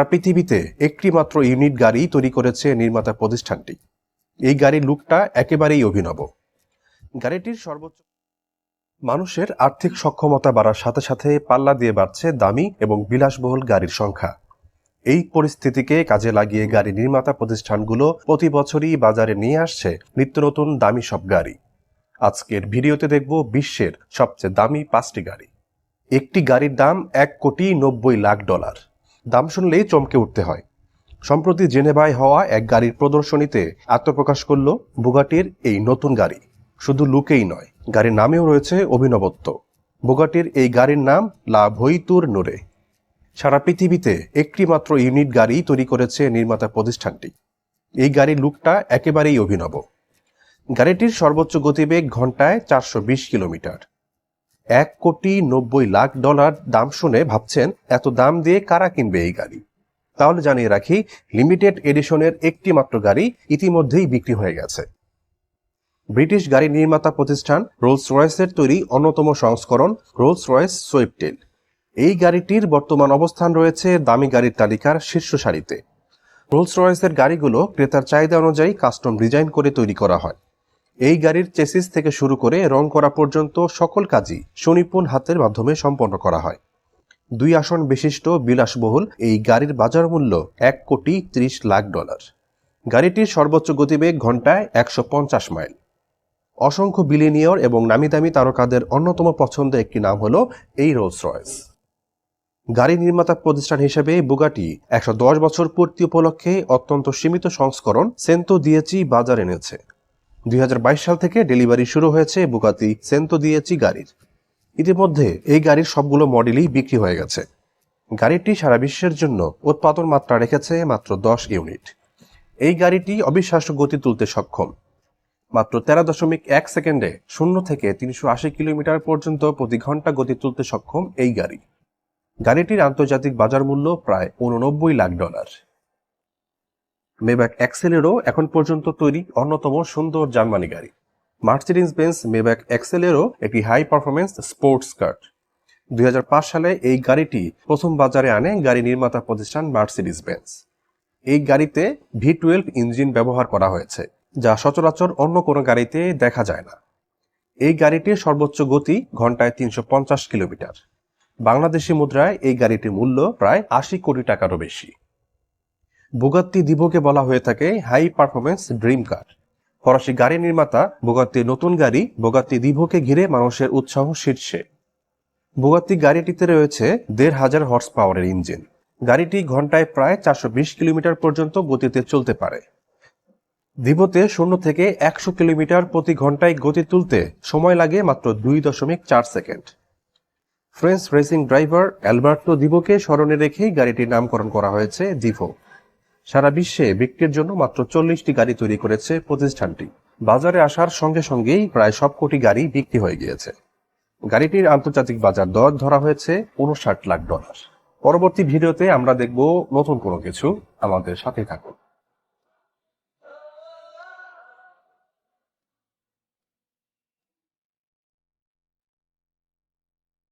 সারা পৃথিবীতে একটি মাত্র ইউনিট গাড়ি তৈরি করেছে নির্মাতা প্রতিষ্ঠানটি। এই গাড়ির লুকটা একেবারেই অভিনব। গাড়িটির সর্বোচ্চ মানুষের আর্থিক সক্ষমতা বাড়ার সাথে সাথে পাল্লা দিয়ে বাড়ছে দামি এবং বিলাসবহুল গাড়ির সংখ্যা। এই পরিস্থিতিকে কাজে লাগিয়ে গাড়ি নির্মাতা প্রতিষ্ঠানগুলো প্রতি বছরই বাজারে নিয়ে আসছে নিত্য নতুন দামি সব গাড়ি। আজকের ভিডিওতে দেখব বিশ্বের সবচেয়ে দামি 5টি গাড়ি। একটি গাড়ির দাম $1,90,00,000। দাম শুনলেই চমকে উঠতে হয়। সম্প্রতি জেনেভায় হওয়া এক গাড়ির প্রদর্শনীতে আত্মপ্রকাশ করল বুগাটির এই নতুন গাড়ি। শুধু লুকেই নয়, গাড়ির নামেও রয়েছে অভিনবত্ব। বুগাটির এই গাড়ির নাম লা ভইতুর নোরে। সারা পৃথিবীতে একটি মাত্র ইউনিট গাড়ি তৈরি করেছে নির্মাতা প্রতিষ্ঠানটি। এই গাড়ির লুকটা একেবারেই অভিনব। গাড়িটির সর্বোচ্চ গতিবেগ ঘন্টায় 420 কিলোমিটার। $1,90,00,000 দাম শুনে ভাবছেন এত দাম দিয়ে কারা কিনবে এই গাড়ি? তাহলে জানিয়ে রাখি, লিমিটেড এডিশনের একটি মাত্র গাড়ি ইতিমধ্যেই বিক্রি হয়ে গেছে। ব্রিটিশ গাড়ি নির্মাতা প্রতিষ্ঠান রোলস রয়েসের তৈরি অন্যতম সংস্করণ রোলস রয়েস সুইফটেল। এই গাড়িটির বর্তমান অবস্থান রয়েছে দামি গাড়ির তালিকার শীর্ষ সারিতে। রোলস রয়েসের গাড়িগুলো ক্রেতার চাহিদা অনুযায়ী কাস্টম ডিজাইন করে তৈরি করা হয়। এই গাড়ির চেসিস থেকে শুরু করে রং করা পর্যন্ত সকল কাজই সুনিপুণ হাতের মাধ্যমে সম্পন্ন করা হয়। 2 আসন বিশিষ্ট বিলাসবহুল এই গাড়ির বাজার মূল্য $1,30,00,000। গাড়িটির সর্বোচ্চ গতিবেগ ঘন্টায় 150 মাইল। অসংখ্য বিলিনিয়র এবং নামিদামি তারকাদের অন্যতম পছন্দের একটি নাম হলো এই রোলস রয়েস। গাড়ি নির্মাতা প্রতিষ্ঠান হিসেবে বুগাটি 110 বছর পূর্তি উপলক্ষে অত্যন্ত সীমিত সংস্করণ সেন্তো দিয়েচি বাজার এনেছে। 2022 সাল থেকে ডেলিভারি শুরু হয়েছে বুগাতি সেন্তো দিয়েচি গাড়ির। ইতিমধ্যে এই গাড়ির সবগুলো মডেলই বিক্রি হয়ে গেছে। গাড়িটি সারা বিশ্বের জন্য উৎপাদন মাত্রা রেখেছে মাত্র 10 ইউনিট। এই গাড়িটি অবিশ্বাস্য গতি তুলতে সক্ষম। মাত্র 13.1 সেকেন্ডে 0 থেকে 380 কিলোমিটার পর্যন্ত প্রতি ঘন্টা গতি তুলতে সক্ষম এই গাড়ি। গাড়িটির আন্তর্জাতিক বাজার মূল্য প্রায় $89,00,000। মেব্যাক এক্সেলেরও এখন পর্যন্ত তৈরি অন্যতম সুন্দর জার্মানি গাড়ি। মার্সিডিজ বেঞ্জ মেব্যাক এক্সেলেরও একটি হাই পারফরমেন্স স্পোর্টস কার। 2005 সালে এই গাড়িটি প্রথম বাজারে আনে গাড়ি নির্মাতা প্রতিষ্ঠান মার্সিডিজ বেঞ্জ। এই গাড়িতে V12 ইঞ্জিন ব্যবহার করা হয়েছে, যা সচরাচর অন্য কোনো গাড়িতে দেখা যায় না। এই গাড়িটির সর্বোচ্চ গতি ঘন্টায় 350 কিলোমিটার। বাংলাদেশি মুদ্রায় এই গাড়িটির মূল্য প্রায় 80 কোটি টাকারও বেশি। বুগাত্তি দিভোকে বলা হয়ে থাকে হাই পারফরমেন্স ড্রিম কার। ফরাসি গাড়ি নির্মাতা বুগাত্তির নতুন গাড়ি বুগাত্তি দিভোকে ঘিরে মানুষের উৎসাহ শীর্ষে। বুগাত্তি গাড়িটিতে রয়েছে 1,500 হর্স পাওয়ারের ইঞ্জিন। গাড়িটি ঘন্টায় প্রায় 420 কিলোমিটার পর্যন্ত গতিতে চলতে পারে। দিভোতে 0 থেকে 100 কিলোমিটার প্রতি ঘন্টায় গতি তুলতে সময় লাগে মাত্র 2.4 second. French racing driver Alberto দিভোকে স্মরণে রেখেই গাড়িটির নামকরণ করা হয়েছে দিভো। সারা বিশ্বে বিক্রির জন্য মাত্র 40টি গাড়ি তৈরি করেছে প্রতিষ্ঠানটি। বাজারে আসার সঙ্গে সঙ্গেই প্রায় সবকটি গাড়ি বিক্রি হয়ে গিয়েছে। গাড়িটির আন্তর্জাতিক বাজার দর ধরা হয়েছে $59,00,000। পরবর্তী ভিডিওতে আমরা দেখব নতুন কোনো কিছু। আমাদের সাথে থাকুন।